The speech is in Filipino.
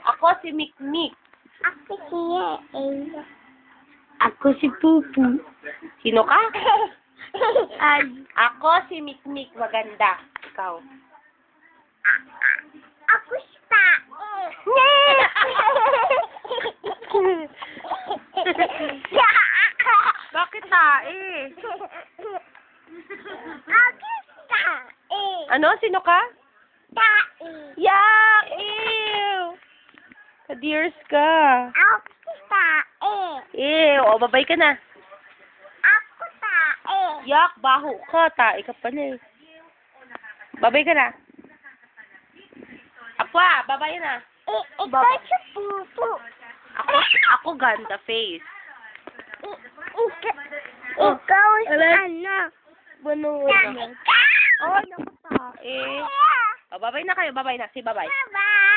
Ako si Mikmik. Ako siya eh. Ako si Pupu. Sino ka? Ay. Ako si Mikmik. Maganda. Ikaw. Ako si Tae. Bakit tae? Ako si Tae. Ano? Sino ka? Tae. Yak! Ew! Ka-dears ka. Ako si Tae. Ew! O, babay ka na. Ako Tae. Yak! Baho ka. Tae ka pa na eh. Babay ka na. Apwa! Babay na. Ikaw si Pupu. Ako ganda face. Ikaw si Ala. ano. Bunuod na. Ikaw. Oh, naku tae. O, babay na kayo. Babay na. Si babay. Bye-bye.